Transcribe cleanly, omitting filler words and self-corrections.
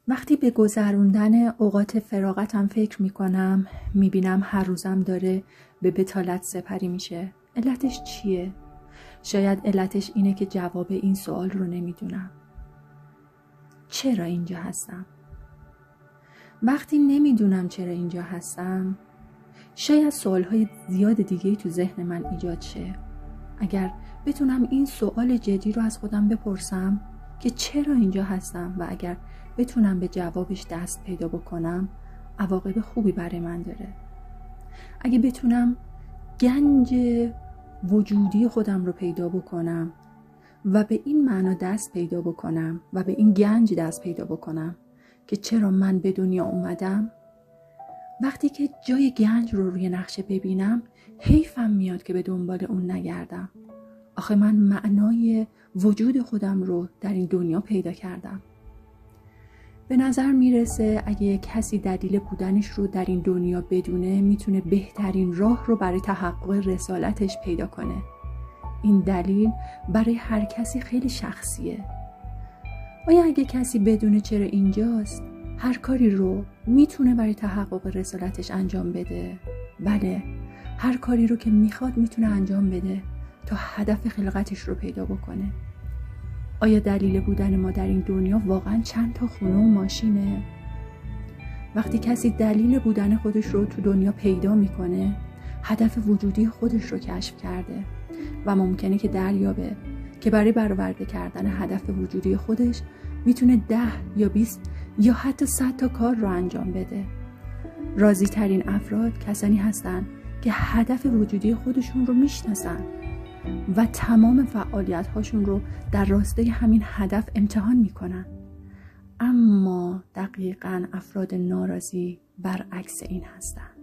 وقتی به گذروندن اوقات فراغتم فکر میکنم میبینم هر روزم داره به بطالت سپری میشه. علتش چیه؟ شاید علتش اینه که جواب این سوال رو نمیدونم. چرا اینجا هستم؟ وقتی نمیدونم چرا اینجا هستم شاید سوالهای زیاد دیگه‌ای تو ذهن من ایجاد شه. اگر بتونم این سوال جدی رو از خودم بپرسم که چرا اینجا هستم و اگر بتونم به جوابش دست پیدا بکنم عواقب خوبی برای من داره. اگه بتونم گنج وجودی خودم رو پیدا بکنم و به این معنا دست پیدا بکنم و به این گنج دست پیدا بکنم که چرا من به دنیا اومدم، وقتی که جای گنج رو روی نقشه ببینم حیفم میاد که به دنبال اون نگردم. آخه من معنای وجود خودم رو در این دنیا پیدا کردم. به نظر میرسه اگه کسی دلیل بودنش رو در این دنیا بدونه میتونه بهترین راه رو برای تحقق رسالتش پیدا کنه. این دلیل برای هر کسی خیلی شخصیه. آیا اگه کسی بدونه چرا اینجاست هر کاری رو میتونه برای تحقق رسالتش انجام بده؟ بله، هر کاری رو که میخواد میتونه انجام بده تا هدف خلقتش رو پیدا بکنه. آیا دلیل بودن ما در این دنیا واقعا چند تا خونه و ماشینه؟ وقتی کسی دلیل بودن خودش رو تو دنیا پیدا میکنه هدف وجودی خودش رو کشف کرده و ممکنه که دریابه که برای برآورده کردن هدف وجودی خودش میتونه 10 یا 20 یا حتی 100 تا کار رو انجام بده. راضی ترین افراد کسانی هستن که هدف وجودی خودشون رو میشناسن و تمام فعالیت هاشون رو در راستای همین هدف امتحان میکنن. اما دقیقاً افراد ناراضی برعکس این هستن.